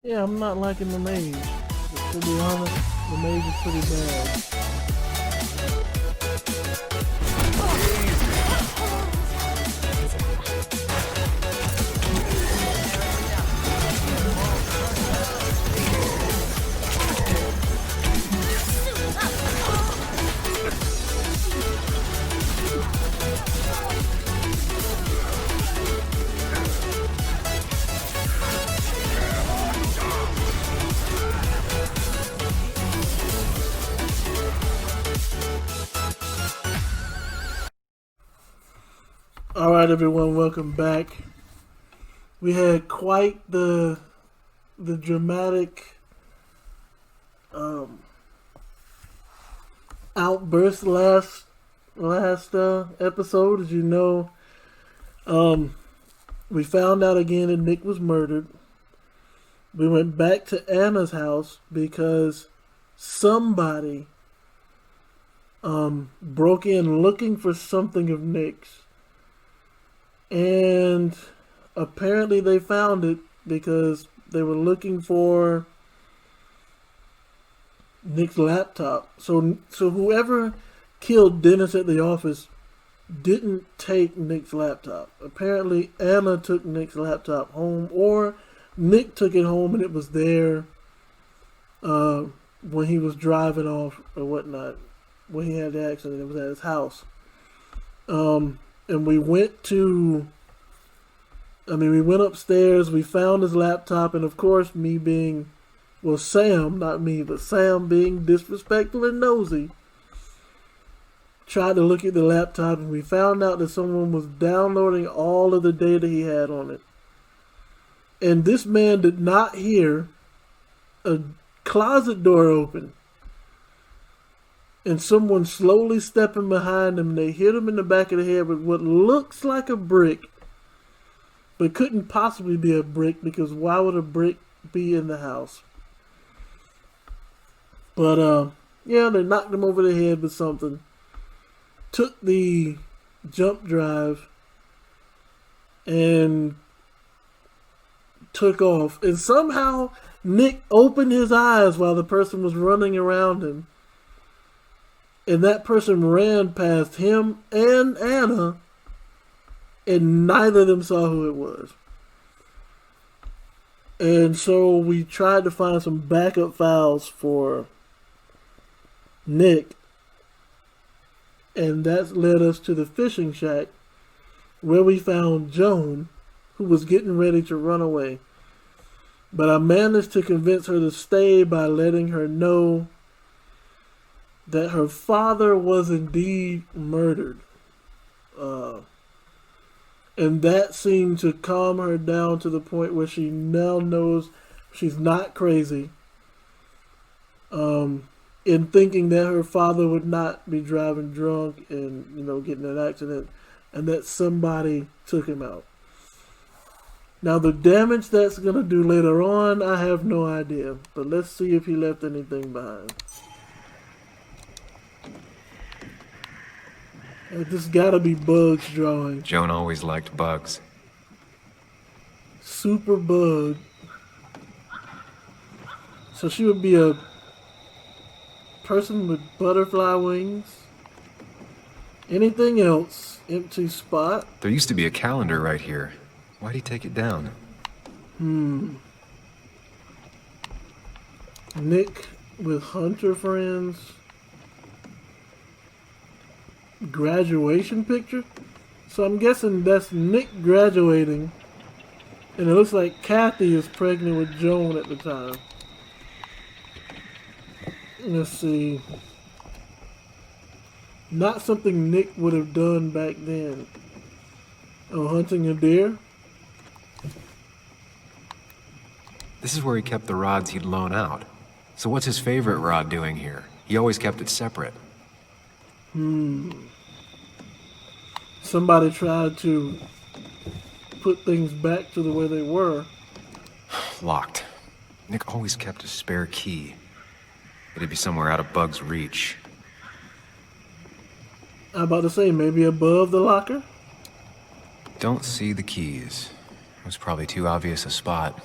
Yeah, I'm not liking the mage. But to be honest, the mage is pretty bad. All right, everyone, welcome back. We had quite the dramatic um, outburst last episode. As you know, um, we found out again that Nick was murdered. We went back to Anna's house because somebody broke in looking for something of Nick's. And apparently they found it because they were looking for Nick's laptop. So whoever killed Dennis at the office didn't take Nick's laptop. Apparently Anna took Nick's laptop home, or Nick took it home and it was there when he was driving off or whatnot. When he had the accident, it was at his house. And we went upstairs, we found his laptop, and of course, Sam, not me, but Sam being disrespectful and nosy, tried to look at the laptop, and we found out that someone was downloading all of the data he had on it. And this man did not hear a closet door open and someone slowly stepping behind him. They hit him in the back of the head with what looks like a brick, but couldn't possibly be a brick, because why would a brick be in the house? But yeah, they knocked him over the head with something, took the jump drive, and took off. And somehow Nick opened his eyes while the person was running around him. And that person ran past him and Anna, and neither of them saw who it was. And so we tried to find some backup files for Nick, and that led us to the fishing shack, where we found Joan, who was getting ready to run away. But I managed to convince her to stay by letting her know that her father was indeed murdered. And that seemed to calm her down to the point where she now knows she's not crazy. In thinking that her father would not be driving drunk and, getting in an accident, and that somebody took him out. Now, the damage that's going to do later on, I have no idea. But let's see if he left anything behind. This gotta be Bug's drawing. Joan always liked bugs. Super Bug. So she would be a person with butterfly wings. Anything else? Empty spot. There used to be a calendar right here. Why'd he take it down? Nick with Hunter friends. Graduation picture. So I'm guessing that's Nick graduating. And it looks like Kathy is pregnant with Joan at the time. Let's see. Not something Nick would have done back then. Oh, hunting a deer? This is where he kept the rods he'd loan out. So what's his favorite rod doing here? He always kept it separate. Somebody tried to put things back to the way they were. Locked. Nick always kept a spare key. It'd be somewhere out of Bug's reach. I'm about to say, maybe above the locker? Don't see the keys. It was probably too obvious a spot.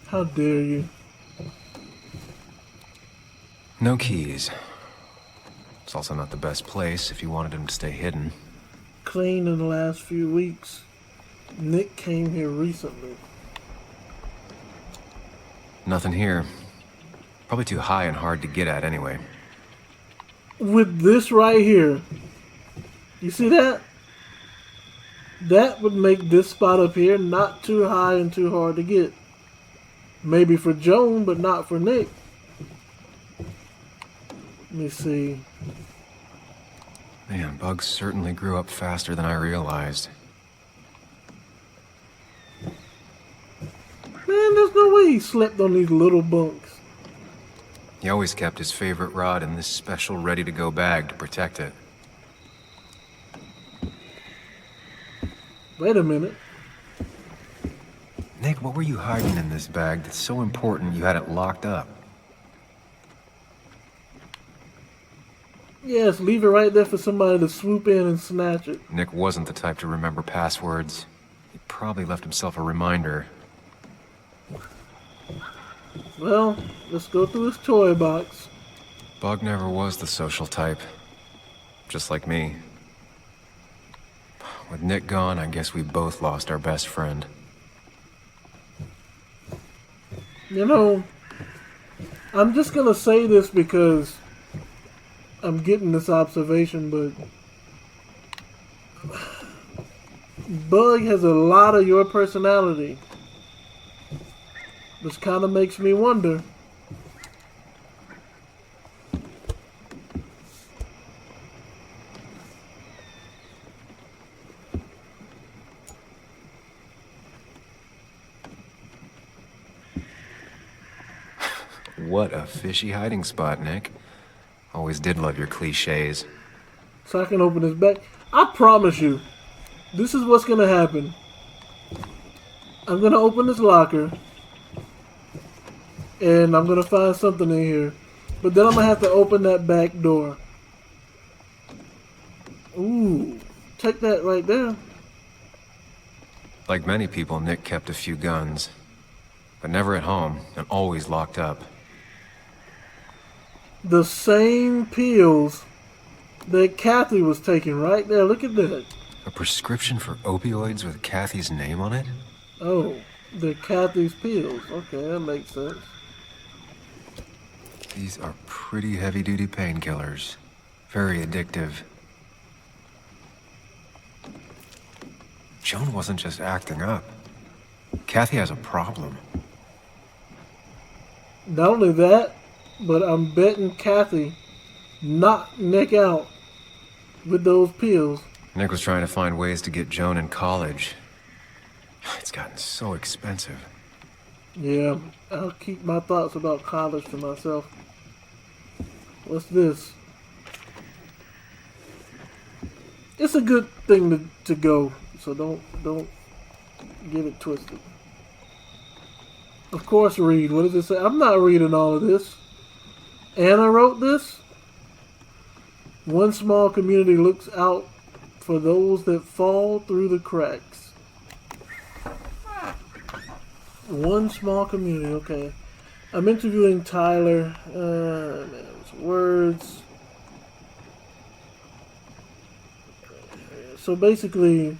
How dare you? No keys. It's also not the best place if you wanted him to stay hidden. Cleaned in the last few weeks. Nick came here recently. Nothing here. Probably too high and hard to get at anyway. With this right here, you see that? That would make this spot up here not too high and too hard to get. Maybe for Joan, but not for Nick. Let me see. Man, Bugs certainly grew up faster than I realized. Man, there's no way he slept on these little bunks. He always kept his favorite rod in this special ready-to-go bag to protect it. Wait a minute. Nick, what were you hiding in this bag that's so important you had it locked up? Yes, leave it right there for somebody to swoop in and snatch it. Nick wasn't the type to remember passwords. He probably left himself a reminder. Well, let's go through his toy box. Bug never was the social type. Just like me. With Nick gone, I guess we both lost our best friend. You know, I'm just gonna say this because I'm getting this observation, but Bug has a lot of your personality. Which kind of makes me wonder. What a fishy hiding spot, Nick. Always did love your cliches. So I can open this back. I promise you, this is what's gonna happen. I'm gonna open this locker. And I'm gonna find something in here. But then I'm gonna have to open that back door. Ooh, take that right there. Like many people, Nick kept a few guns. But never at home, and always locked up. The same pills that Kathy was taking right there. Look at that. A prescription for opioids with Kathy's name on it? Oh, they're Kathy's pills. Okay, that makes sense. These are pretty heavy-duty painkillers. Very addictive. Joan wasn't just acting up. Kathy has a problem. Not only that, but I'm betting Kathy knocked Nick out with those pills. Nick was trying to find ways to get Joan in college. It's gotten so expensive. Yeah, I'll keep my thoughts about college to myself. What's this? It's a good thing to go, so don't get it twisted. Of course, read. What does it say? I'm not reading all of this. Anna wrote this. One small community looks out for those that fall through the cracks. One small community, okay. I'm interviewing Tyler. Words. So basically,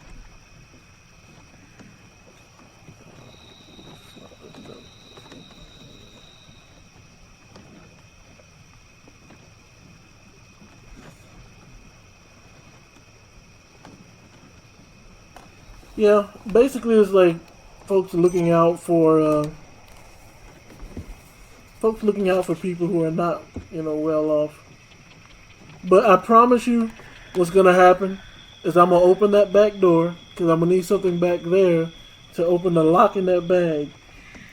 yeah, basically it's like folks looking out for people who are not, well off. But I promise you, what's gonna happen is I'm gonna open that back door because I'm gonna need something back there to open the lock in that bag.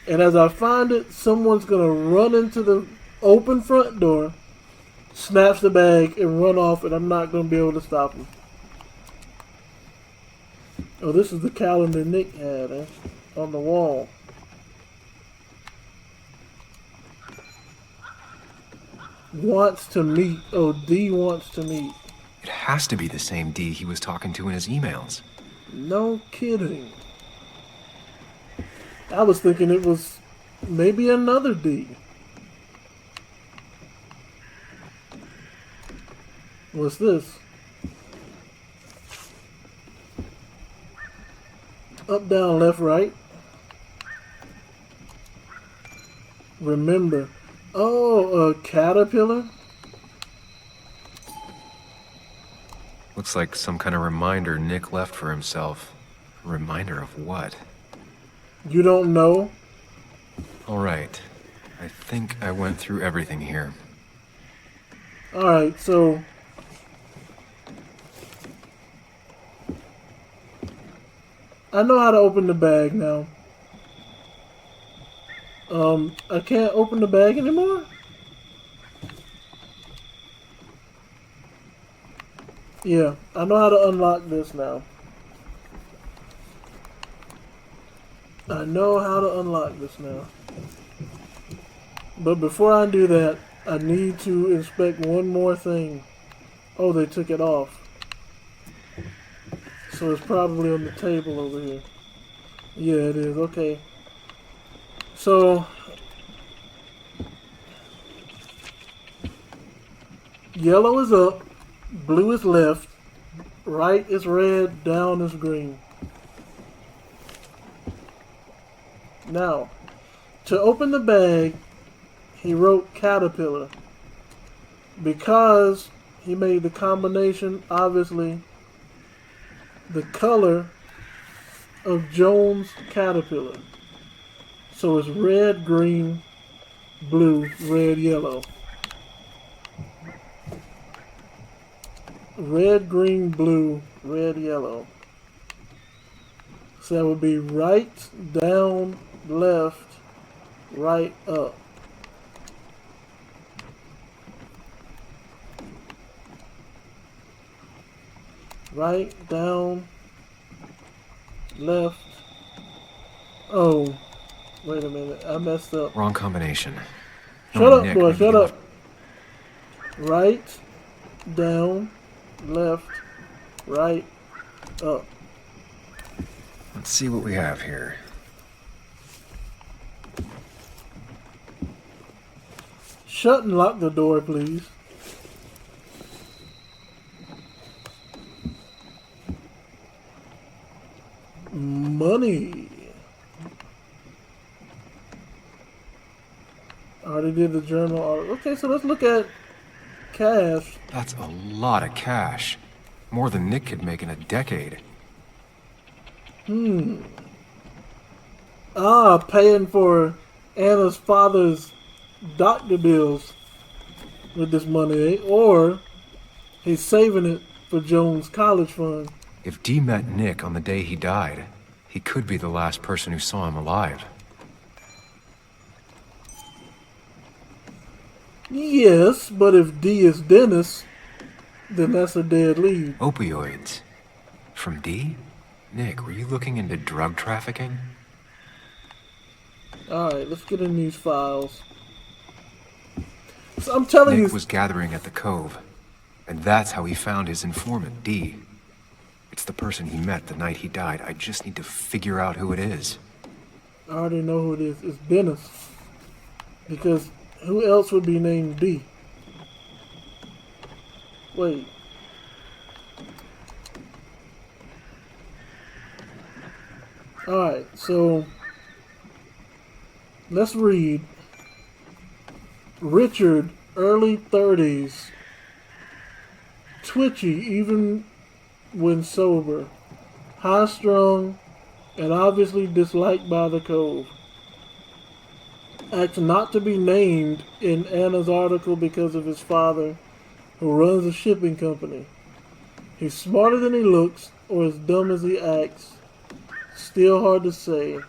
And as I find it, someone's gonna run into the open front door, snatch the bag, and run off, and I'm not gonna be able to stop them. Oh, this is the calendar Nick had on the wall. Wants to meet. Oh, D wants to meet. It has to be the same D he was talking to in his emails. No kidding. I was thinking it was Maybe another D. What's this? Up, down, left, right. Remember. Oh, a caterpillar? Looks like some kind of reminder Nick left for himself. A reminder of what? You don't know? All right. I think I went through everything here. Alright, so... I know how to open the bag now. I can't open the bag anymore? Yeah, I know how to unlock this now. I know how to unlock this now. But before I do that, I need to inspect one more thing. Oh, they took it off. So it's probably on the table over here. Yeah, it is. Okay. So... yellow is up, blue is left, right is red, down is green. Now, to open the bag, he wrote caterpillar. Because he made the combination, obviously, the color of Jones' caterpillar. So it's red, green, blue, red, yellow. Red, green, blue, red, yellow. So that would be right, down, left, right, up. Right, down, left. Oh, wait a minute. I messed up. Wrong combination. Shut up, Nick, boy. maybe Shut you up. Right, down, left, right, up. Let's see what we have here. Shut and lock the door, please. Money. I already did the journal. Okay, so let's look at cash. That's a lot of cash. More than Nick could make in a decade. Paying for Anna's father's doctor bills with this money, eh? Or he's saving it for Jones' college fund. If Dee met Nick on the day he died, he could be the last person who saw him alive. Yes, but if D is Dennis, then that's a dead lead. Opioids. From Dee? Nick, were you looking into drug trafficking? Alright, let's get in these files. So I'm telling Nick you... was gathering at the Cove, and that's how he found his informant, Dee. It's the person he met the night he died. I just need to figure out who it is. I already know who it is. It's Dennis. Because who else would be named D? Wait. Alright, so let's read. Richard, early 30s. Twitchy, even when sober. High-strung, and obviously disliked by the Cove. Acts not to be named in Anna's article because of his father, who runs a shipping company. He's smarter than he looks, or as dumb as he acts. Still hard to say.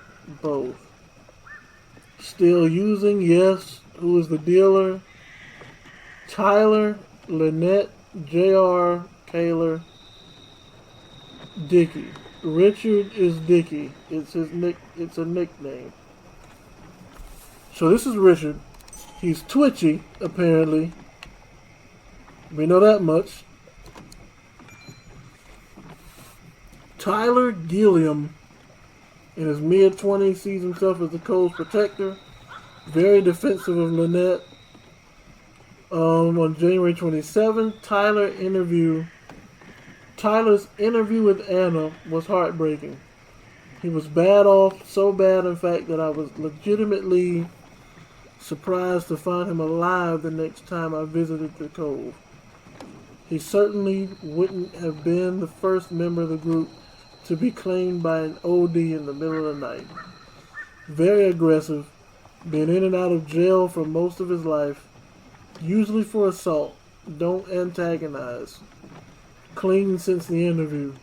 Both. Still using, yes. Who is the dealer? Tyler, Lynette, J.R., Kaler, Dickie. Richard is Dickie. It's a nickname. So this is Richard. He's twitchy, apparently. We know that much. Tyler Gilliam, in his mid-20s, sees himself as the Cove's protector. Very defensive of Lynette. On January 27th, Tyler's interview with Anna was heartbreaking. He was bad off, so bad in fact that I was legitimately surprised to find him alive the next time I visited the cove. He certainly wouldn't have been the first member of the group to be claimed by an OD in the middle of the night. Very aggressive, been in and out of jail for most of his life, usually for assault. Don't antagonize. Clean since the interview.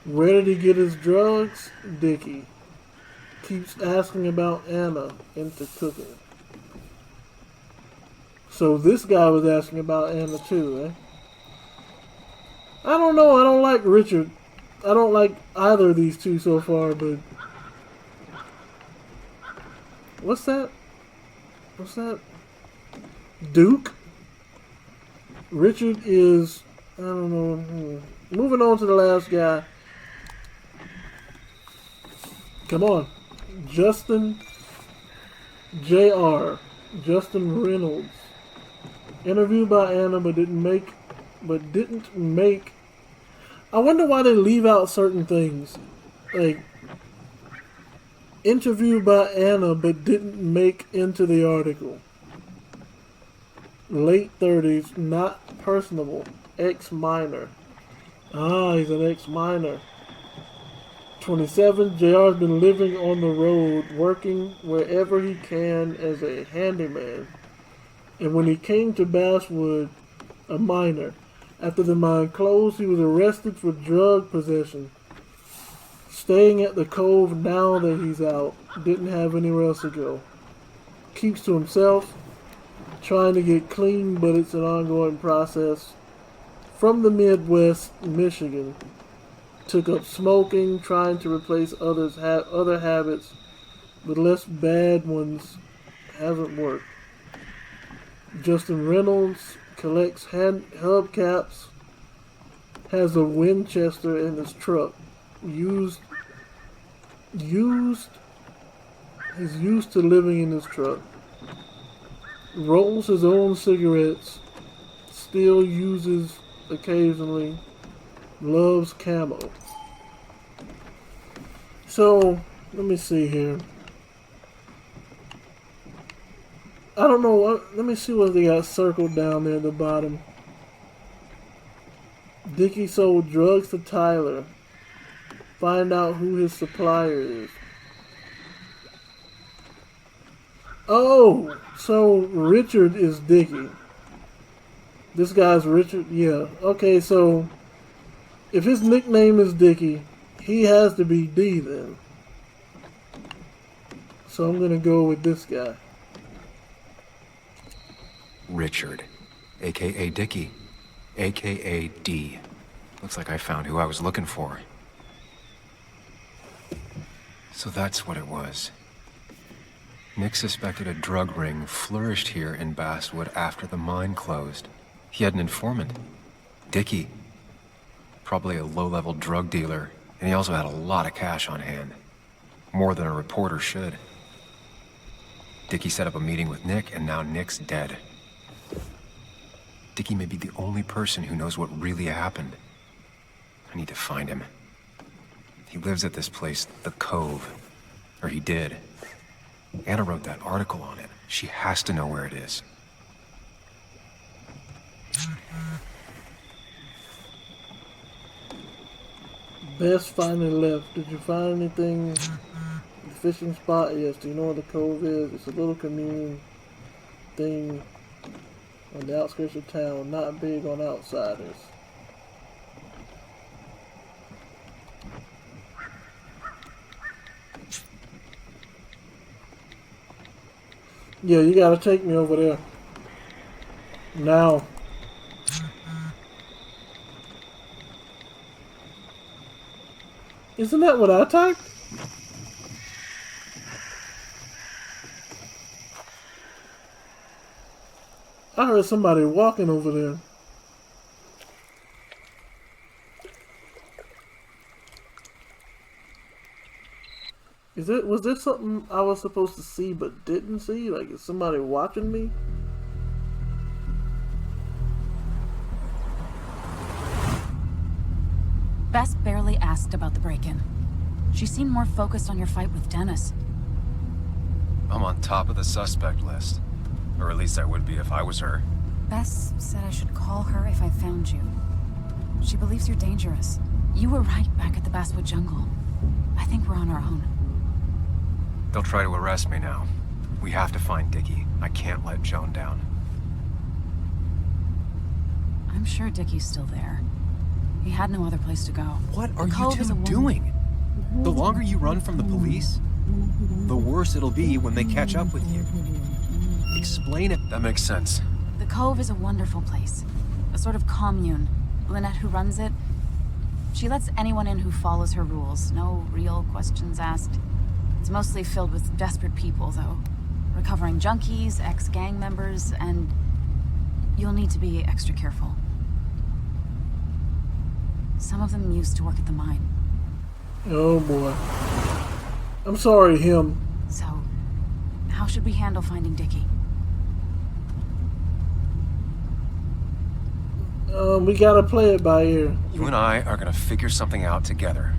Where did he get his drugs? Dickie. Keeps asking about Anna into cooking. So this guy was asking about Anna too, eh? I don't know. I don't like Richard. I don't like either of these two so far, but... What's that? What's that? Duke? Richard is... I don't know. Moving on to the last guy. Come on. Justin J.R. Justin Reynolds. Interviewed by Anna but didn't make... I wonder why they leave out certain things. Like... Interviewed by Anna but didn't make into the article. Late 30s, not personable. Ex-minor. Ah, he's an ex-minor. 27, JR's been living on the road, working wherever he can as a handyman. And when he came to Basswood, a minor. After the mine closed, he was arrested for drug possession. Staying at the cove now that he's out. Didn't have anywhere else to go. Keeps to himself. Trying to get clean, but it's an ongoing process. From the Midwest, Michigan. Took up smoking, trying to replace other habits, but less bad ones. Hasn't worked. Justin Reynolds collects hubcaps. Has a Winchester in his truck. He's used to living in his truck. Rolls his own cigarettes. Still uses occasionally. Loves camo. So, let me see here. I don't know. Let me see what they got circled down there at the bottom. Dickie sold drugs to Tyler. Find out who his supplier is. Oh, so Richard is Dickie. This guy's Richard? Yeah. Okay, so if his nickname is Dickie, he has to be D then. So I'm going to go with this guy. Richard, a.k.a. Dickie, a.k.a. D. Looks like I found who I was looking for. So that's what it was. Nick suspected a drug ring flourished here in Basswood after the mine closed. He had an informant, Dickie. Probably a low-level drug dealer, and he also had a lot of cash on hand. More than a reporter should. Dickie set up a meeting with Nick, and now Nick's dead. Dickie may be the only person who knows what really happened. I need to find him. He lives at this place, The Cove. Or he did. Anna wrote that article on it. She has to know where it is. Bess finally left. Did you find anything? The fishing spot? Yes. Do you know where the cove is? It's a little commune thing on the outskirts of town. Not big on outsiders. Yeah, you gotta take me over there. Now. Isn't that what I typed? I heard somebody walking over there. Is was there something I was supposed to see but didn't see? Like, is somebody watching me? Bess barely asked about the break-in. She seemed more focused on your fight with Dennis. I'm on top of the suspect list. Or at least I would be if I was her. Bess said I should call her if I found you. She believes you're dangerous. You were right back at the Basswood Jungle. I think we're on our own. They'll try to arrest me now. We have to find Dickie. I can't let Joan down. I'm sure Dickie's still there. He had no other place to go. What are you two doing? The longer you run from the police, the worse it'll be when they catch up with you. Explain it. That makes sense. The Cove is a wonderful place. A sort of commune. Lynette, who runs it, she lets anyone in who follows her rules. No real questions asked. It's mostly filled with desperate people, though. Recovering junkies, ex-gang members, and you'll need to be extra careful. Some of them used to work at the mine. Oh boy. I'm sorry, him. So, how should we handle finding Dickie? We gotta play it by ear. You and I are gonna figure something out together.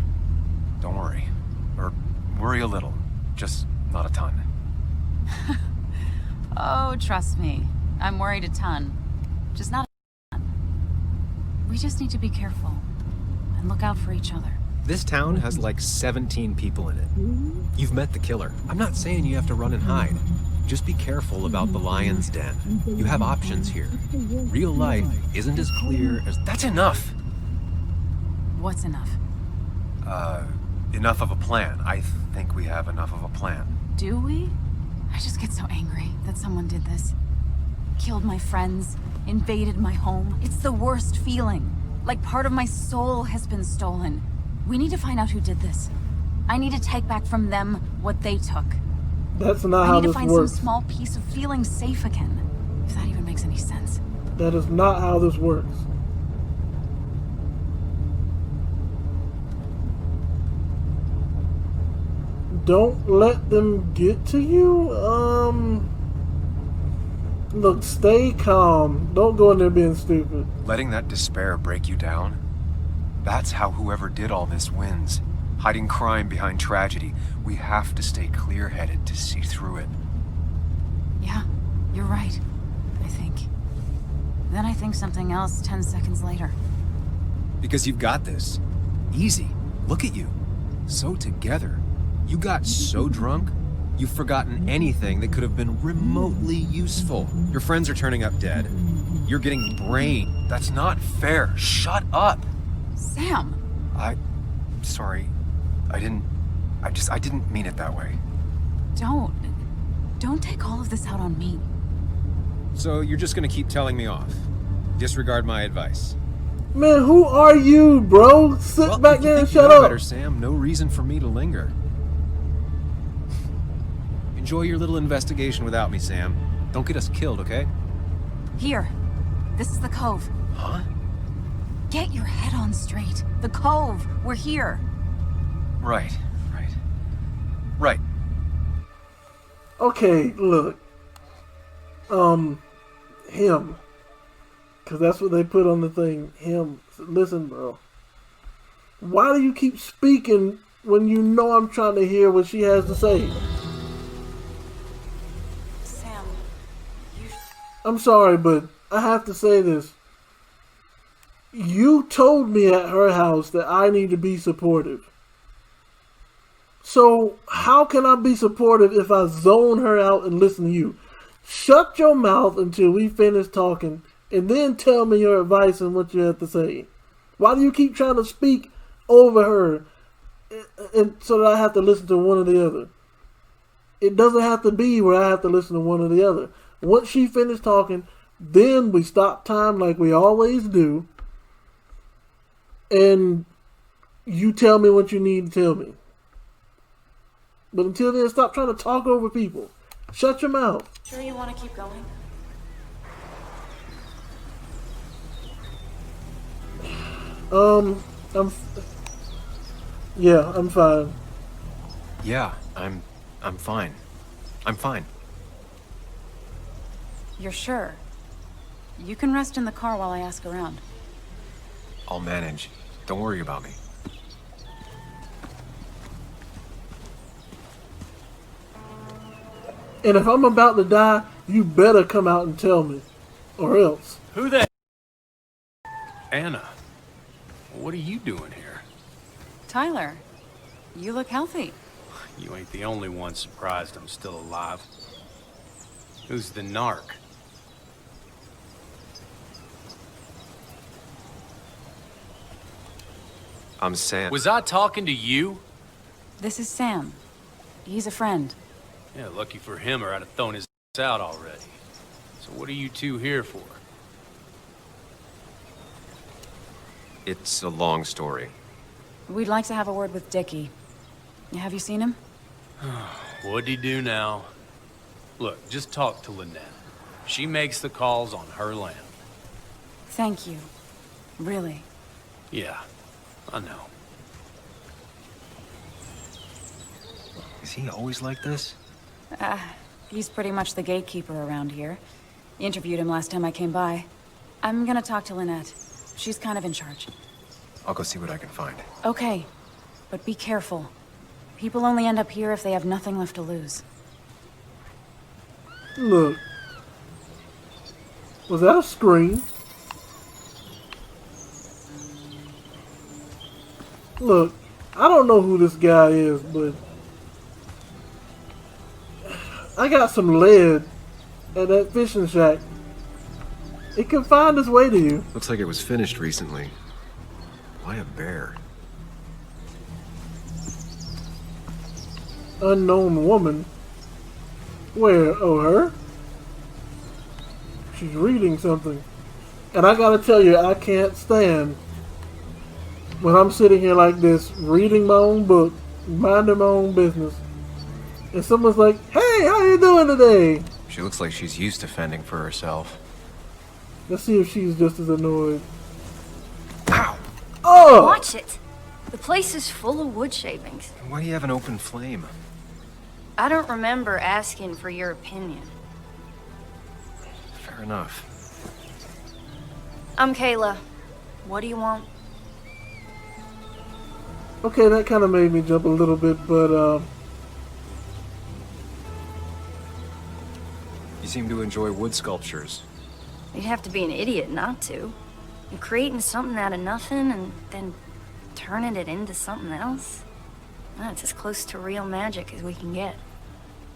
Don't worry. Or worry a little. Just not a ton. Oh, trust me. I'm worried a ton. Just not a ton. We just need to be careful. And look out for each other. This town has like 17 people in it. You've met the killer. I'm not saying you have to run and hide. Just be careful about the lion's den. You have options here. Real life isn't as clear as... That's enough! What's enough? Enough of a plan. I think we have enough of a plan. Do we? I just get so angry that someone did this. Killed my friends, invaded my home. It's the worst feeling. Like part of my soul has been stolen. We need to find out who did this. I need to take back from them what they took. That's not how this works. I need to find some small piece of feeling safe again. If that even makes any sense. That is not how this works. Don't let them get to you? Look, stay calm. Don't go in there being stupid. Letting that despair break you down? That's how whoever did all this wins. Hiding crime behind tragedy. We have to stay clear-headed to see through it. Yeah, you're right. I think. Then I think something else 10 seconds later. Because you've got this. Easy. Look at you. So together. You got so drunk, you've forgotten anything that could have been remotely useful. Your friends are turning up dead. You're getting brained. That's not fair. Shut up! Sam! Sorry. I didn't mean it that way. Don't take all of this out on me. So you're just gonna keep telling me off? Disregard my advice? Man, who are you, bro? Sit back there and shut up. Better, Sam. No reason for me to linger. Enjoy your little investigation without me, Sam. Don't get us killed, okay? Here. This is the Cove. Huh? Get your head on straight. The Cove. We're here. Right. Okay, look. Him. Because that's what they put on the thing. Him. Listen, bro. Why do you keep speaking when you know I'm trying to hear what she has to say? Sam, I'm sorry, but I have to say this. You told me at her house that I need to be supportive. So how can I be supportive if I zone her out and listen to you? Shut your mouth until we finish talking and then tell me your advice and what you have to say. Why do you keep trying to speak over her and so that I have to listen to one or the other? It doesn't have to be where I have to listen to one or the other. Once she finished talking, then we stop time like we always do. And you tell me what you need to tell me. But until then, stop trying to talk over people. Shut your mouth. sure you want to keep going? Yeah, I'm fine. Yeah, I'm fine. I'm fine. You're sure? You can rest in the car while I ask around. I'll manage. Don't worry about me. And if I'm about to die, you better come out and tell me. Or else. Who the... Anna, what are you doing here? Tyler, you look healthy. You ain't the only one surprised I'm still alive. Who's the narc? I'm Sam. Was I talking to you? This is Sam. He's a friend. Yeah, lucky for him or I'd have thrown his out already. So what are you two here for? It's a long story. We'd like to have a word with Dickie. Have you seen him? What'd he do now? Look, just talk to Lynette. She makes the calls on her land. Thank you. Really. Yeah, I know. Is he always like this? He's pretty much the gatekeeper around here. Interviewed him last time I came by. I'm gonna talk to Lynette. She's kind of in charge. I'll go see what I can find. Okay, but be careful. People only end up here if they have nothing left to lose. Look. Was that a scream? Look, I don't know who this guy is, but I got some lead at that fishing shack. It can find its way to you. Looks like it was finished recently. Why a bear? Unknown woman. Where? Oh, her? She's reading something. And I gotta tell you, I can't stand when I'm sitting here like this, reading my own book, minding my own business, and someone's like, "Hey, how you doing today?" She looks like she's used to fending for herself. Let's see if she's just as annoyed. Ow! Oh! Watch it. The place is full of wood shavings. Why do you have an open flame? I don't remember asking for your opinion. Fair enough. I'm Kayla. What do you want? Okay, that kind of made me jump a little bit, but You seem to enjoy wood sculptures. You'd have to be an idiot not to. You're creating something out of nothing and then turning it into something else. That's as close to real magic as we can get.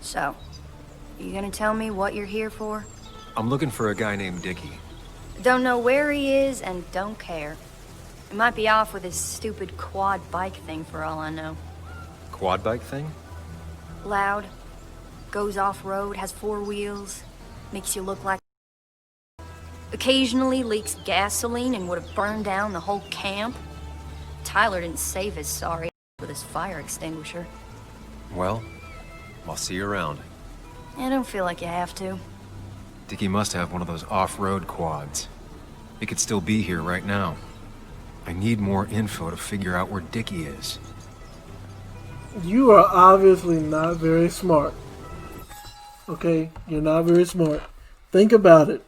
So, you gonna tell me what you're here for? I'm looking for a guy named Dickie. Don't know where he is and don't care. He might be off with his stupid quad bike thing for all I know. Quad bike thing? Loud, goes off-road, has 4 wheels, makes you look like... Occasionally leaks gasoline and would have burned down the whole camp. Tyler didn't save his sorry with his fire extinguisher. Well, I'll see you around. I don't feel like you have to. Dickie must have one of those off-road quads. He could still be here right now. I need more info to figure out where Dickie is. you are obviously not very smart. Okay? You're not very smart. Think about it.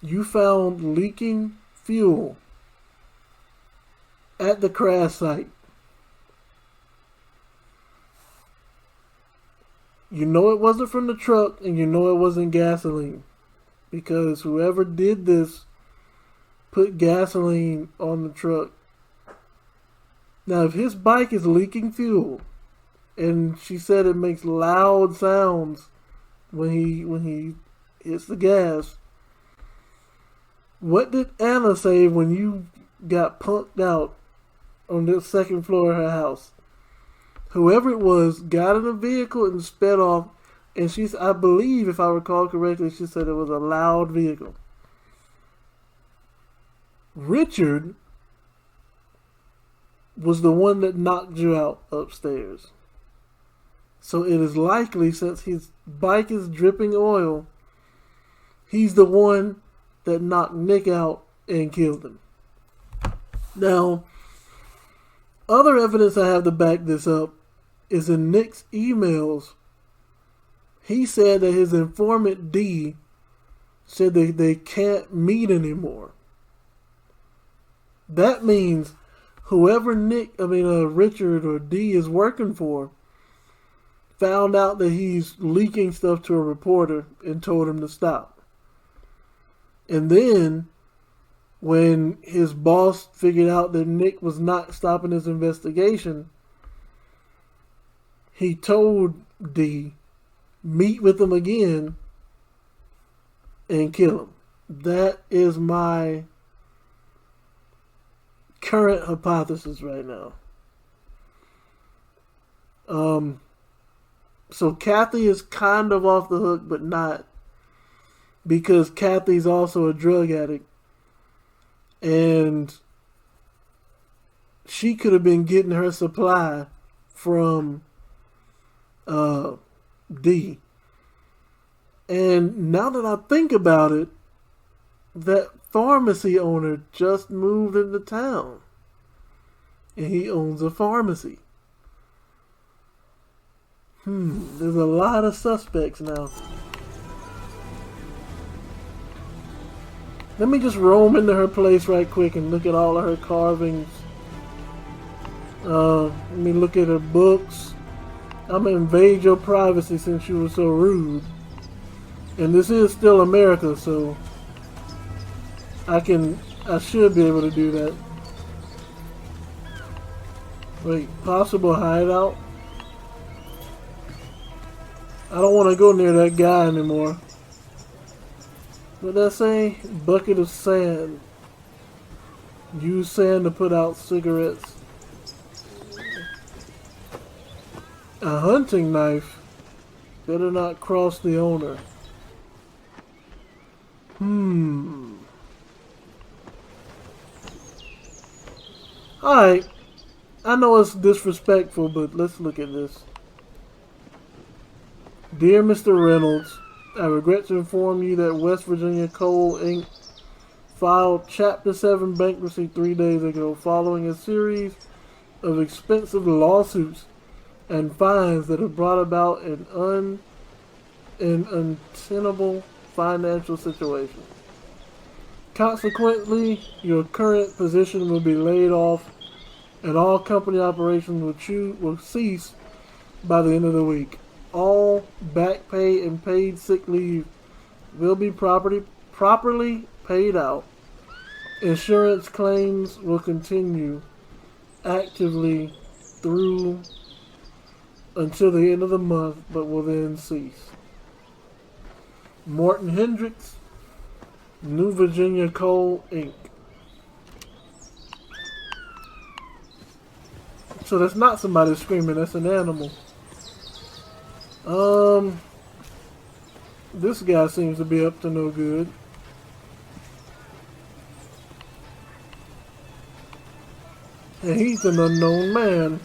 You found leaking fuel at the crash site. You know it wasn't from the truck, and you know it wasn't gasoline. Because whoever did this put gasoline on the truck. Now, if his bike is leaking fuel, and she said it makes loud sounds when he hits the gas, what did Anna say when you got punked out on the second floor of her house? Whoever it was got in a vehicle and sped off, and I believe, if I recall correctly, she said it was a loud vehicle. Richard was the one that knocked you out upstairs. So it is likely, since his bike is dripping oil, he's the one that knocked Nick out and killed him. Now, other evidence I have to back this up is in Nick's emails. He said that his informant D said that they can't meet anymore. That means whoever Richard or D is working for found out that he's leaking stuff to a reporter and told him to stop. And then when his boss figured out that Nick was not stopping his investigation, he told D, meet with him again and kill him. That is my current hypothesis right now. So Kathy is kind of off the hook, but not, because Kathy's also a drug addict. And she could have been getting her supply from D. And now that I think about it, that pharmacy owner just moved into town. And he owns a pharmacy. There's a lot of suspects now. Let me just roam into her place right quick and look at all of her carvings. Let me look at her books. I'm gonna invade your privacy since you were so rude. And this is still America, so I should be able to do that. Wait, possible hideout? I don't want to go near that guy anymore. What'd that say? Bucket of sand. Use sand to put out cigarettes. A hunting knife. Better not cross the owner. Alright. I know it's disrespectful, but let's look at this. Dear Mr. Reynolds, I regret to inform you that West Virginia Coal Inc. filed Chapter 7 bankruptcy 3 days ago following a series of expensive lawsuits and fines that have brought about an untenable financial situation. Consequently, your current position will be laid off and all company operations will cease by the end of the week. All back pay and paid sick leave will be properly paid out. Insurance claims will continue actively through until the end of the month, but will then cease. Morton Hendricks, New Virginia Coal Inc. So that's not somebody screaming, that's an animal. This guy seems to be up to no good. And he's an unknown man.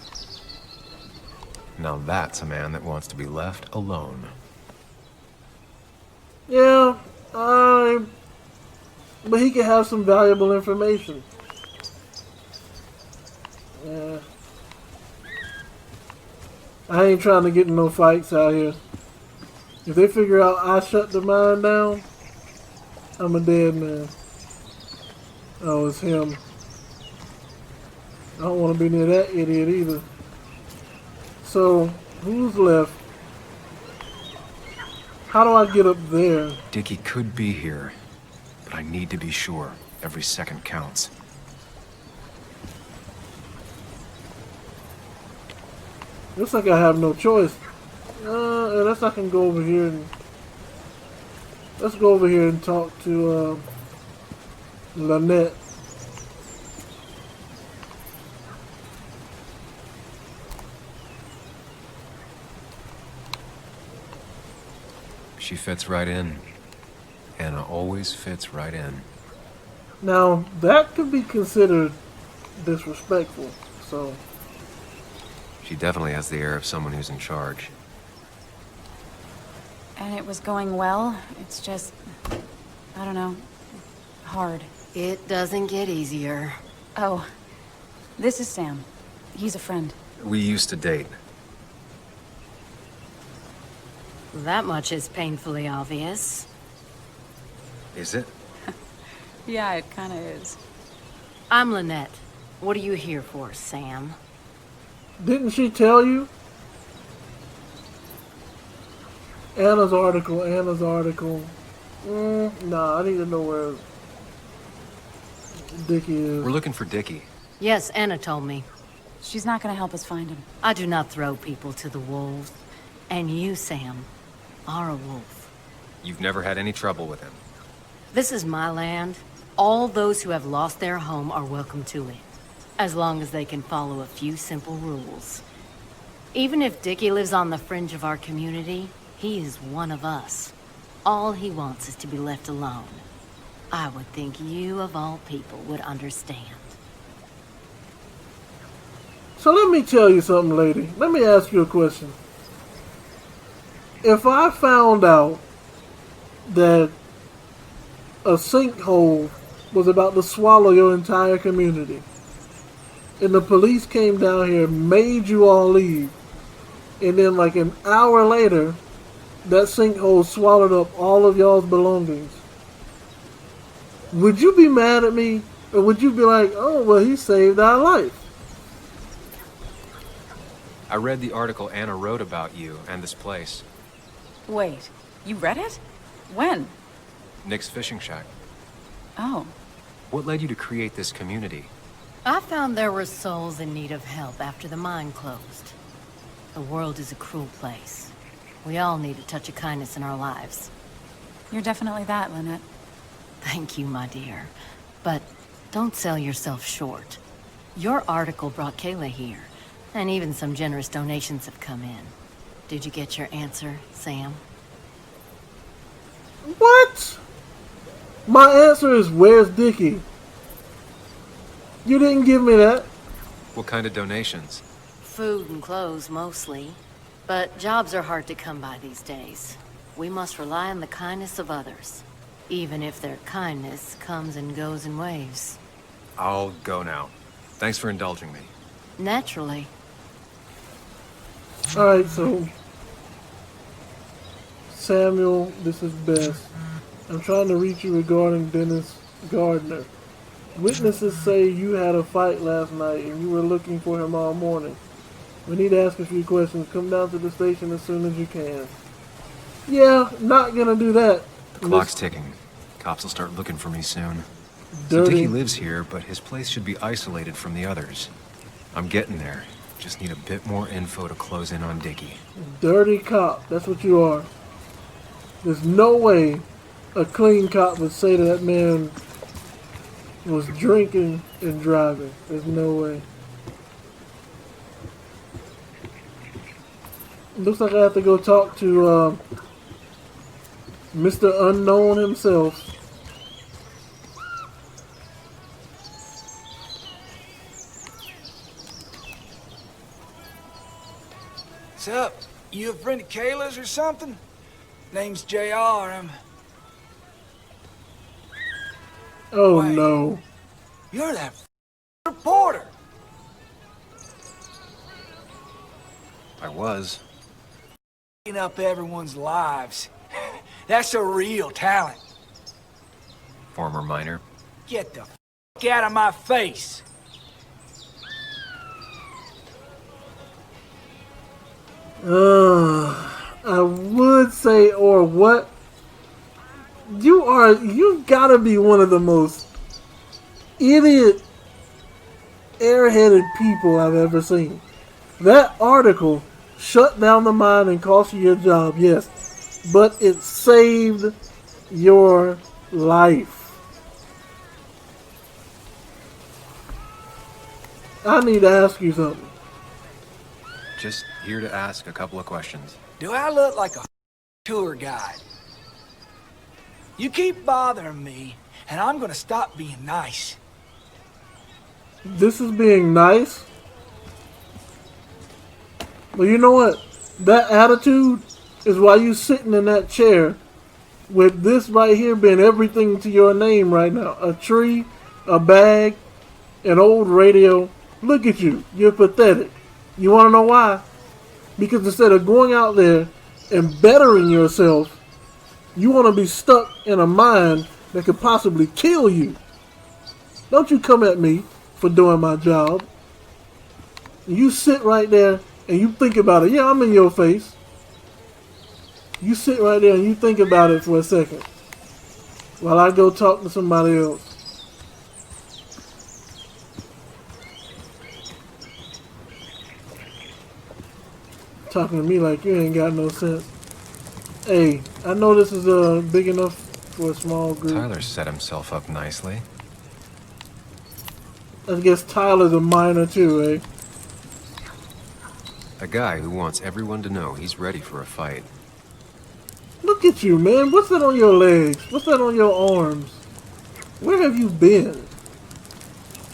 Now that's a man that wants to be left alone. Yeah, but he could have some valuable information. Yeah. I ain't trying to get in no fights out here. If they figure out I shut the mine down, I'm a dead man. Oh, it's him. I don't want to be near that idiot either. So, who's left? How do I get up there? Dickie could be here, but I need to be sure. Every second counts. Looks like I have no choice. Unless I can go over here and... Let's go over here and talk to Lynette. She fits right in. Anna always fits right in. Now, that could be considered disrespectful, so... She definitely has the air of someone who's in charge. And it was going well. It's just, I don't know, hard. It doesn't get easier. Oh, this is Sam. He's a friend. We used to date. That much is painfully obvious. Is it? Yeah, it kinda is. I'm Lynette. What are you here for, Sam? Didn't she tell you? Anna's article. Nah, I need to know where Dickie is. We're looking for Dickie. Yes, Anna told me. She's not gonna help us find him. I do not throw people to the wolves. And you, Sam, are a wolf. You've never had any trouble with him. This is my land. All those who have lost their home are welcome to it, as long as they can follow a few simple rules. Even if Dickie lives on the fringe of our community, he is one of us. All he wants is to be left alone. I would think you, of all people, would understand. So let me tell you something, lady. Let me ask you a question. If I found out that a sinkhole was about to swallow your entire community, and the police came down here, made you all leave, and then like an hour later, that sinkhole swallowed up all of y'all's belongings, would you be mad at me? Or would you be like, oh, well, he saved our life? I read the article Anna wrote about you and this place. Wait, you read it? When? Nick's fishing shack. Oh. What led you to create this community? I found there were souls in need of help after the mine closed. The world is a cruel place. We all need a touch of kindness in our lives. You're definitely that, Lynette. Thank you, my dear. But don't sell yourself short. Your article brought Kayla here, and even some generous donations have come in. Did you get your answer, Sam? What? My answer is, where's Dickie? You didn't give me that. What kind of donations? Food and clothes, mostly. But jobs are hard to come by these days. We must rely on the kindness of others, even if their kindness comes and goes in waves. I'll go now. Thanks for indulging me. Naturally. Alright, so Samuel, this is Bess. I'm trying to reach you regarding Dennis Gardner. Witnesses say you had a fight last night and you were looking for him all morning. We need to ask a few questions. Come down to the station as soon as you can. Yeah, not gonna do that. The clock's ticking. Cops will start looking for me soon. So Dirty. Dickie lives here, but his place should be isolated from the others. I'm getting there. Just need a bit more info to close in on Dickie. Dirty cop, that's what you are. There's no way a clean cop would say that man was drinking and driving. There's no way. Looks like I have to go talk to Mr. Unknown himself. What's up? You a friend of Kayla's or something? Name's JR. Oh Wait. no. You're that reporter. I was. F***ing up everyone's lives. That's a real talent. Former miner. Get the f*** out of my face. I would say, or what? You gotta be one of the most idiot, airheaded people I've ever seen. That article shut down the mine and cost you your job, yes, but it saved your life. I need to ask you something. Just here to ask a couple of questions. Do I look like a tour guide? You keep bothering me, and I'm gonna stop being nice. This is being nice. Well, you know what? That attitude is why you sitting in that chair with this right here being everything to your name right now. A tree, a bag, an old radio. Look at you. You're pathetic. You want to know why? Because instead of going out there and bettering yourself, you want to be stuck in a mine that could possibly kill you. Don't you come at me for doing my job. You sit right there and you think about it. Yeah, I'm in your face. You sit right there and you think about it for a second while I go talk to somebody else. Talking to me like you ain't got no sense. Hey, I know this is big enough for a small group. Tyler set himself up nicely. I guess Tyler's a minor too, eh? A guy who wants everyone to know he's ready for a fight. Look at you, man. What's that on your legs? What's that on your arms? Where have you been?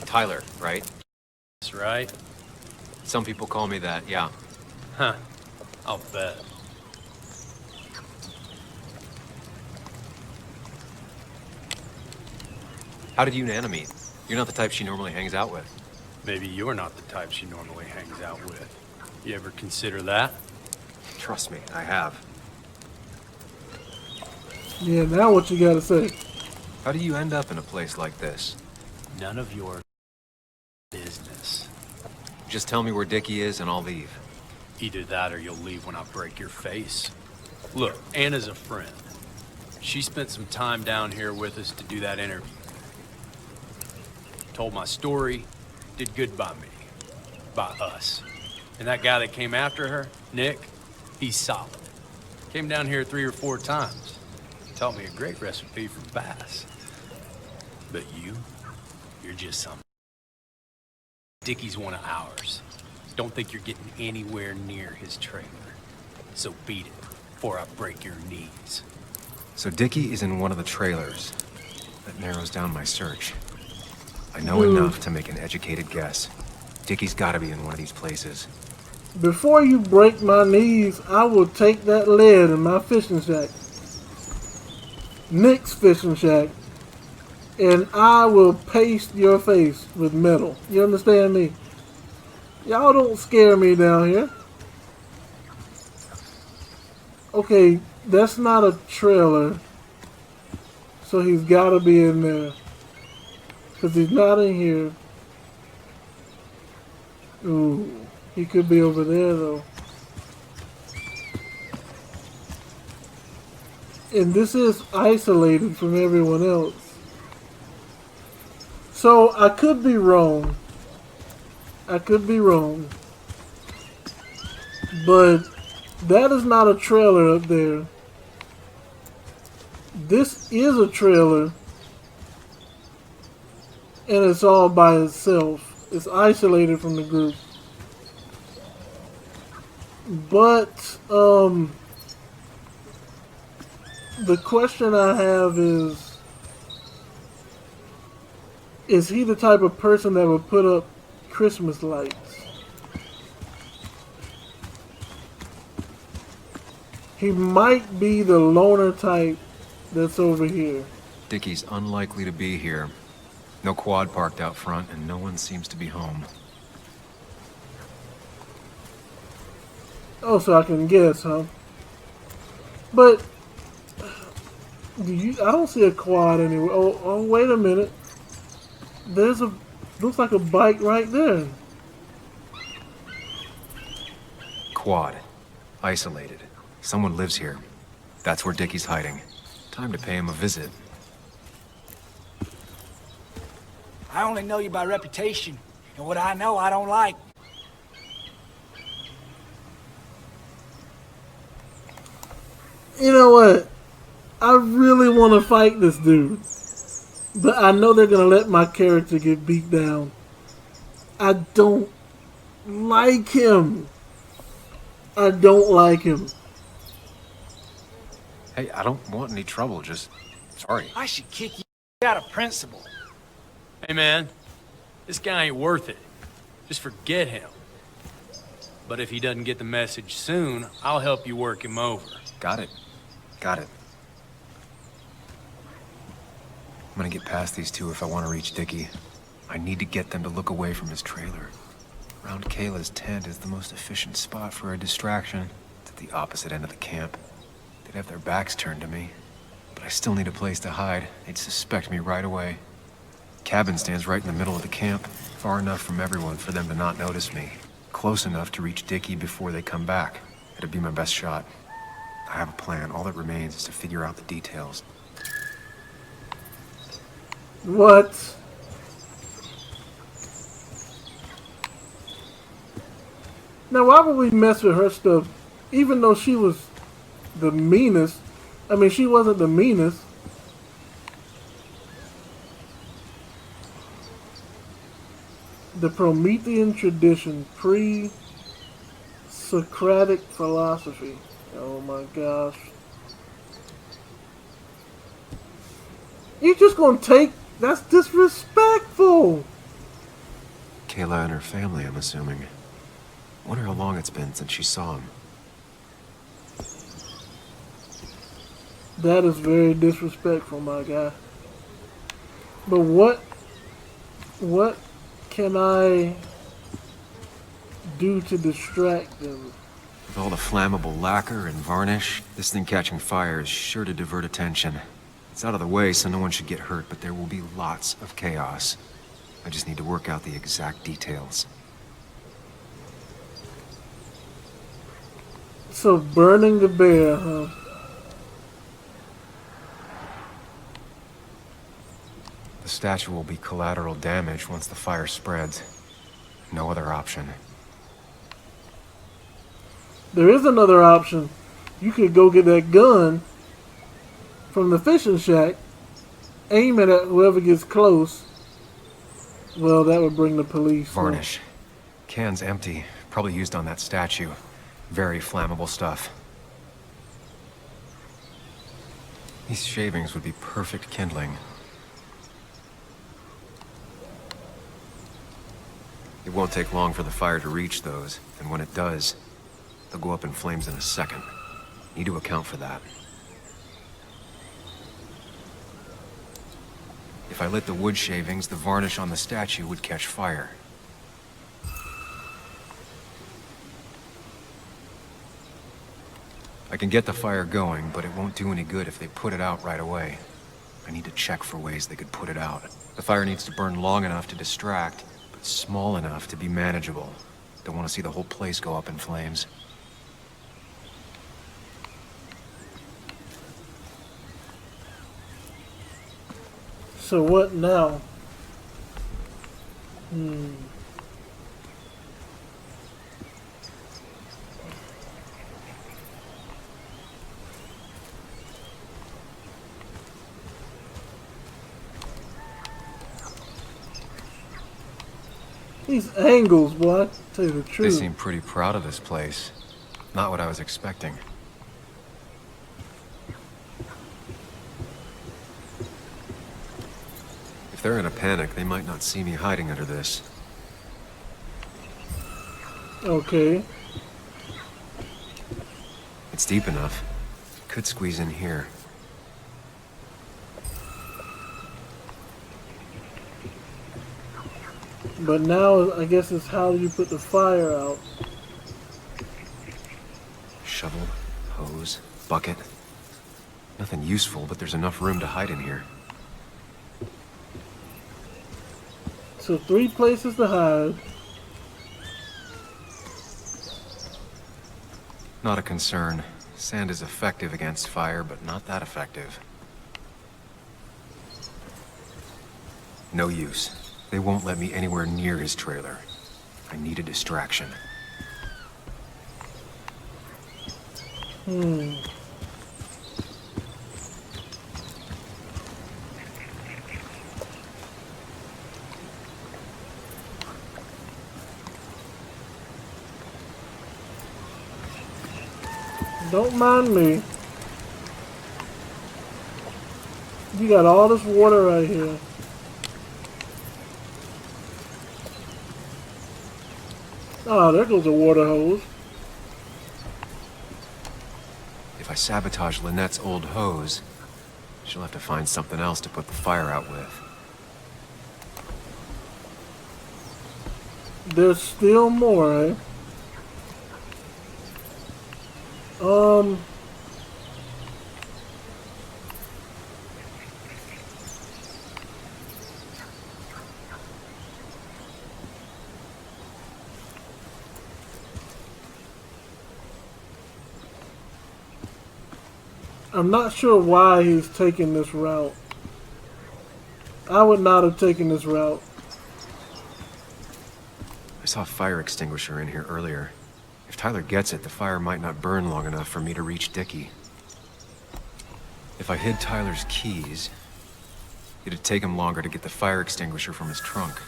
Tyler, right? That's right. Some people call me that, yeah. Huh. I'll bet. How did you and Anna meet? You're not the type she normally hangs out with. Maybe you're not the type she normally hangs out with. You ever consider that? Trust me, I have. Yeah, now what you gotta say? How do you end up in a place like this? None of your business. Just tell me where Dickie is and I'll leave. Either that or you'll leave when I break your face. Look, Anna's a friend. She spent some time down here with us to do that interview. Told my story, did good by me. By us. And that guy that came after her, Nick, he's solid. Came down here 3 or 4 times. Taught me a great recipe for bass. But you're just some. Dickie's one of ours. Don't think you're getting anywhere near his trailer. So beat it, before I break your knees. So Dickie is in one of the trailers. That narrows down my search. I know enough to make an educated guess. Dickie's gotta be in one of these places. Before you break my knees, I will take that lead in my fishing shack. Nick's fishing shack. And I will paste your face with metal. You understand me? Y'all don't scare me down here. Okay, that's not a trailer. So he's gotta be in there. Because he's not in here. Ooh, he could be over there though. And this is isolated from everyone else. So I could be wrong. I could be wrong. But that is not a trailer up there. This is a trailer. And it's all by itself. It's isolated from the group. But, the question I have is he the type of person that would put up Christmas lights? He might be the loner type that's over here. Dickie's unlikely to be here. No quad parked out front, and no one seems to be home. Oh, so I can guess, huh? But I don't see a quad anywhere. Oh, wait a minute. There's looks like a bike right there. Quad. Isolated. Someone lives here. That's where Dickie's hiding. Time to pay him a visit. I only know you by reputation, and what I know I don't like. You know what? I really want to fight this dude. But I know they're going to let my character get beat down. I don't like him. I don't like him. Hey, I don't want any trouble, just... sorry. I should kick you out of principle. Hey man, this guy ain't worth it. Just forget him. But if he doesn't get the message soon, I'll help you work him over. Got it. Got it. I'm gonna get past these two if I want to reach Dickie. I need to get them to look away from his trailer. Around Kayla's tent is the most efficient spot for a distraction. It's at the opposite end of the camp. They'd have their backs turned to me. But I still need a place to hide. They'd suspect me right away. Cabin stands right in the middle of the camp, far enough from everyone for them to not notice me. Close enough to reach Dickie before they come back. It'd be my best shot. I have a plan. All that remains is to figure out the details. What? Now, why would we mess with her stuff, even though she was the meanest? I mean, she wasn't the meanest. The Promethean tradition, pre-Socratic philosophy. Oh my gosh. You just gonna take... That's disrespectful. Kayla and her family, I'm assuming. Wonder how long it's been since she saw him. That is very disrespectful, my guy. But what can I do to distract them? With all the flammable lacquer and varnish, this thing catching fire is sure to divert attention. It's out of the way, so no one should get hurt, but there will be lots of chaos. I just need to work out the exact details. So burning the bear, huh? The statue will be collateral damage once the fire spreads. No other option. There is another option. You could go get that gun from the fishing shack, aim it at whoever gets close. Well, that would bring the police. Varnish. Can's empty. Probably used on that statue. Very flammable stuff. These shavings would be perfect kindling. It won't take long for the fire to reach those, and when it does, they'll go up in flames in a second. Need to account for that. If I lit the wood shavings, the varnish on the statue would catch fire. I can get the fire going, but it won't do any good if they put it out right away. I need to check for ways they could put it out. The fire needs to burn long enough to distract, but small enough to be manageable. Don't want to see the whole place go up in flames. So what now? These angles, boy, I tell you the They truth. seem pretty proud of this place. Not what I was expecting. If they're in a panic, they might not see me hiding under this. Okay. It's deep enough. Could squeeze in here. But now, I guess it's how you put the fire out. Shovel, hose, bucket. Nothing useful, but there's enough room to hide in here. So 3 places to hide. Not a concern. Sand is effective against fire, but not that effective. No use. They won't let me anywhere near his trailer. I need a distraction. Don't mind me. You got all this water right here. Oh, there goes a water hose. If I sabotage Lynette's old hose, she'll have to find something else to put the fire out with. There's still more, eh? Um, I'm not sure why he's taking this route. I would not have taken this route. I saw a fire extinguisher in here earlier. If Tyler gets it, the fire might not burn long enough for me to reach Dickie. If I hid Tyler's keys, it'd take him longer to get the fire extinguisher from his trunk.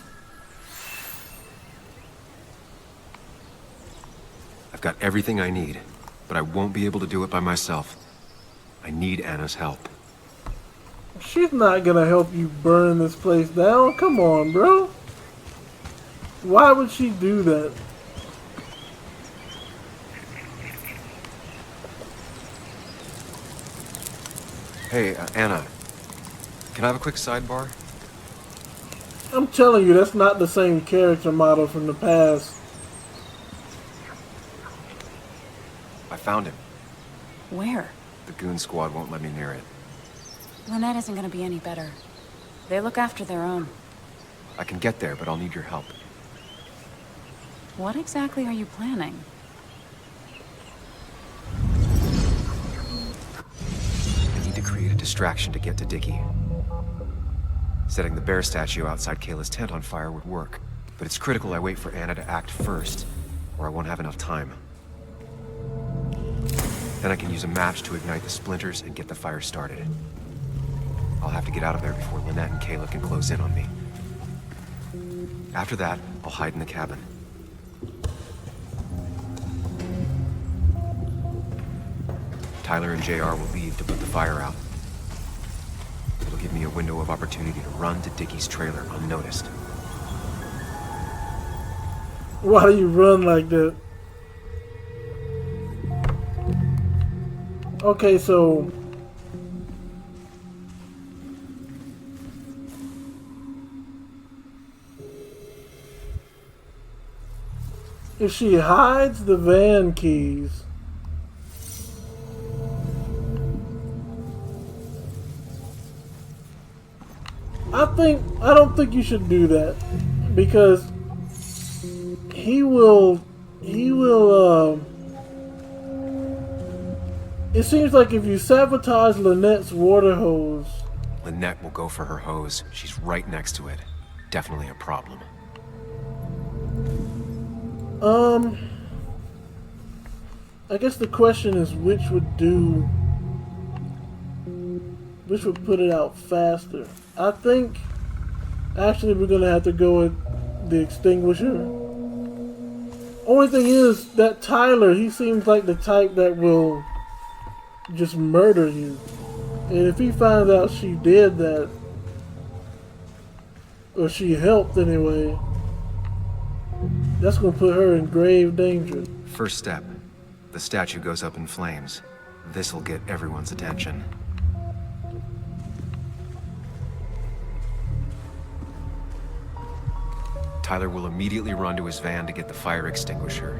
I've got everything I need, but I won't be able to do it by myself. I need Anna's help. She's not gonna help you burn this place down. Come on, bro. Why would she do that? Hey, Anna. Can I have a quick sidebar? I'm telling you, that's not the same character model from the past. I found him. Where? The goon squad won't let me near it. Lynette isn't gonna be any better. They look after their own. I can get there, but I'll need your help. What exactly are you planning? I need to create a distraction to get to Dickie. Setting the bear statue outside Kayla's tent on fire would work, but it's critical I wait for Anna to act first, or I won't have enough time. Then I can use a match to ignite the splinters and get the fire started. I'll have to get out of there before Lynette and Kayla can close in on me. After that, I'll hide in the cabin. Tyler and JR will leave to put the fire out. It'll give me a window of opportunity to run to Dickie's trailer unnoticed. Why do you run like that? Okay, so if she hides the van keys, I don't think you should do that, because he will it seems like if you sabotage Lynette's water hose. Lynette will go for her hose. She's right next to it. Definitely a problem. I guess the question is which would put it out faster. I think actually we're gonna have to go with the extinguisher. Only thing is that Tyler, he seems like the type that will just murder you. And if he finds out she did that, or she helped anyway, that's gonna put her in grave danger. First step. The statue goes up in flames. This'll get everyone's attention. Tyler will immediately run to his van to get the fire extinguisher.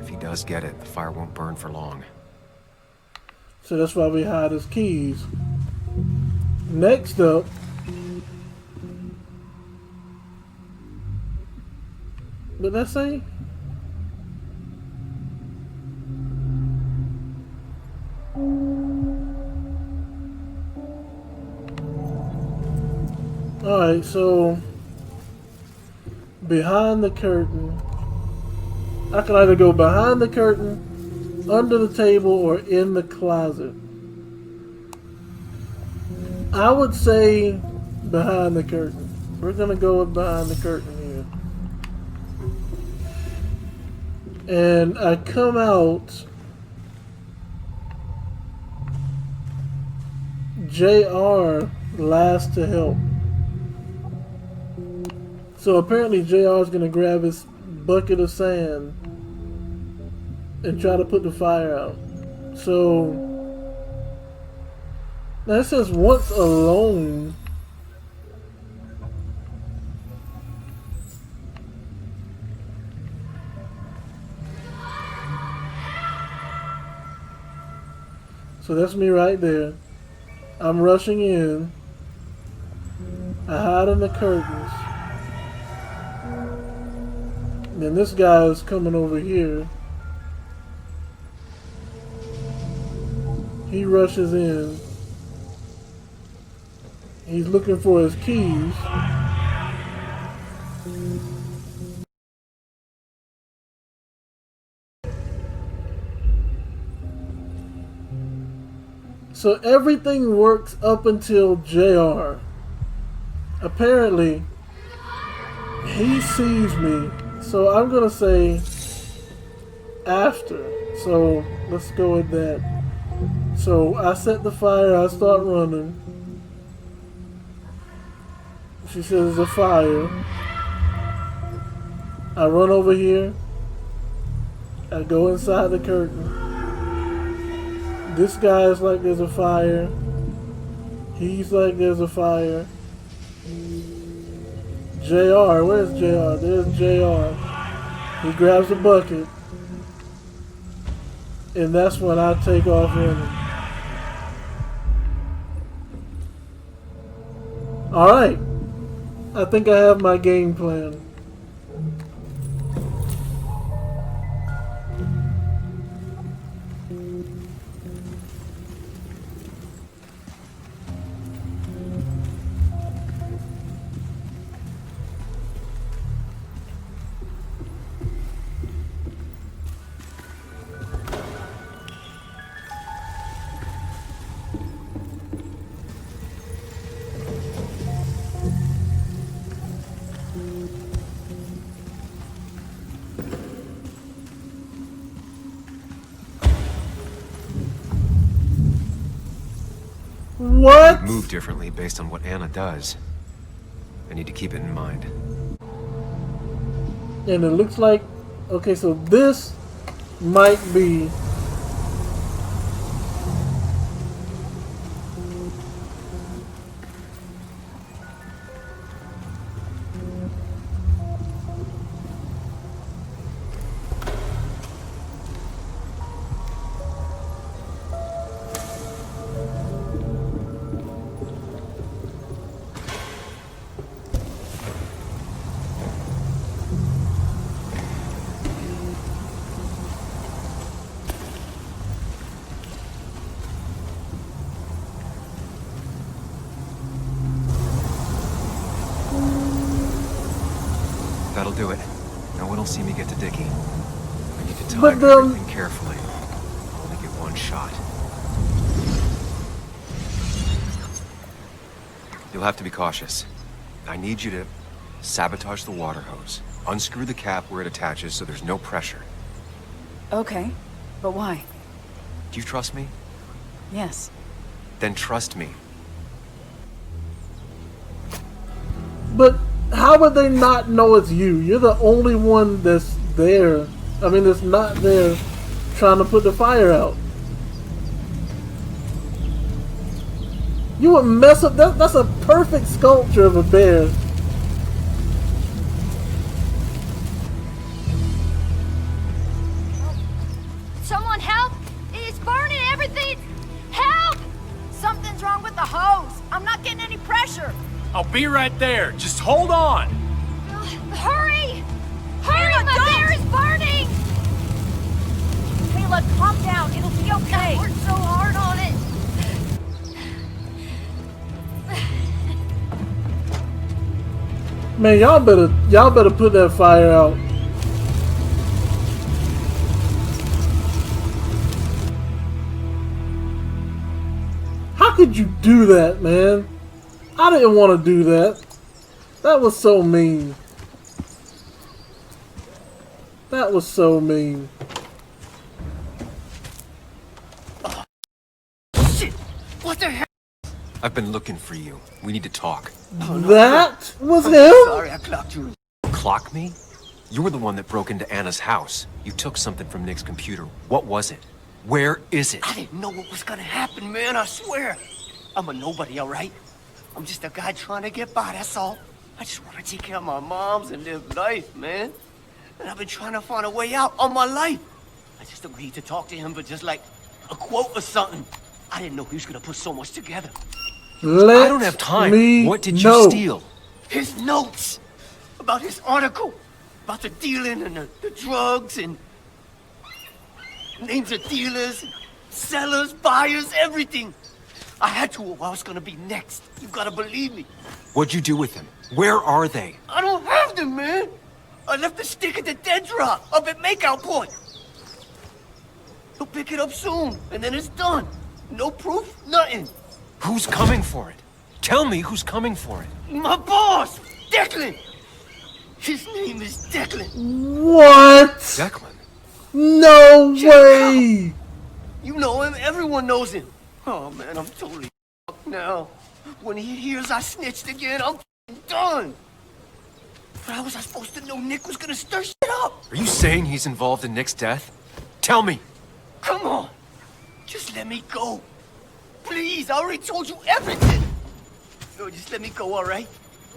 If he does get it, the fire won't burn for long. So that's why we hide his keys. Next up, what did I say? Alright, so behind the curtain, I can either go behind the curtain, under the table, or in the closet. I would say behind the curtain. We're gonna go with behind the curtain here. And I come out. JR last to help. So apparently JR is gonna grab his bucket of sand and try to put the fire out. So now it says once alone. So that's me right there. I'm rushing in. I hide in the curtains. And then this guy is coming over here. He rushes in. He's looking for his keys. So everything works up until JR. Apparently, he sees me. So I'm going to say after. So let's go with that. So I set the fire. I start running. She says there's a fire. I run over here. I go inside the curtain. This guy is like there's a fire. He's like there's a fire. JR, where's JR? There's JR. He grabs a bucket. And that's when I take off running. Alright. I think I have my game plan. What? Move differently based on what Anna does. I need to keep it in mind. And it looks like, okay, so this might be That'll do it. No one will see me get to Dickie. I need to time But, everything carefully. I'll only get one shot. You'll have to be cautious. I need you to sabotage the water hose. Unscrew the cap where it attaches so there's no pressure. Okay, but why? Do you trust me? Yes. Then trust me. But how would they not know it's you? You're the only one that's there. I mean, that's not there trying to put the fire out. You would mess up. That's a perfect sculpture of a bear. Someone help! It's burning everything! Help! Something's wrong with the hose. I'm not getting any pressure. I'll be right there. Just hold on. Hurry! Hurry! My bear is burning! Kayla, calm down. It'll be okay. I worked so hard on it. Man, y'all better put that fire out. How could you do that, man? I didn't want to do that. That was so mean. That was so mean. Shit! What the hell? I've been looking for you. We need to talk. That was him? Sorry, I clocked you. Clock me? You were the one that broke into Anna's house. You took something from Nick's computer. What was it? Where is it? I didn't know what was gonna happen, man, I swear. I'm a nobody, all right? I'm just a guy trying to get by, that's all. I just want to take care of my moms and live life, man. And I've been trying to find a way out all my life. I just agreed to talk to him for just like a quote or something. I didn't know he was gonna put so much together. Let I don't have time. me What did know. you steal? His notes about his article, about the dealing and the drugs and names of dealers, sellers, buyers, everything. I had to, or I was gonna be next. You gotta believe me. What'd you do with them? Where are they? I don't have them, man. I left the stick at the dead drop up at Makeout Point. He'll pick it up soon, and then it's done. No proof, nothing. Who's coming for it? Tell me who's coming for it. My boss, Declan. His name is Declan. What? Declan. No way! You know him, everyone knows him. Oh man, I'm totally fucked now. When he hears I snitched again, I'm done. But how was I supposed to know Nick was gonna stir shit up? Are you saying he's involved in Nick's death? Tell me. Come on, just let me go. Please, I already told you everything. No, just let me go, all right?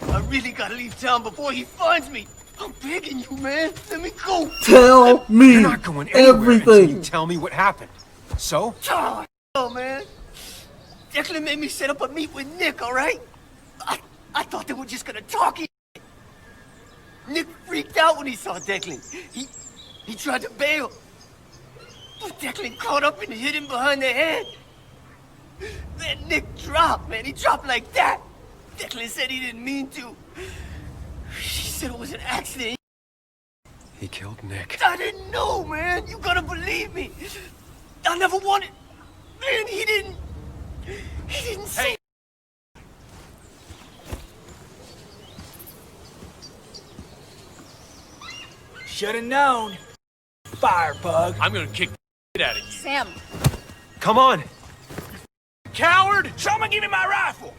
I really gotta leave town before he finds me. I'm begging you, man. Let me go. Tell me You're not going anywhere until everything. you tell me what happened. So? Oh, man. Declan made me set up a meet with Nick, all right? I thought they were just gonna talk. Nick freaked out when he saw Declan. He tried to bail. But Declan caught up and hit him behind the head. Then Nick dropped, man. He dropped like that. Declan said he didn't mean to. She said it was an accident. He killed Nick. I didn't know, man. You gotta believe me. I never wanted... Man, he didn't say... Should've known. Firebug. I'm gonna kick the shit out of you. Sam, Come on. Coward! Someone give me my rifle!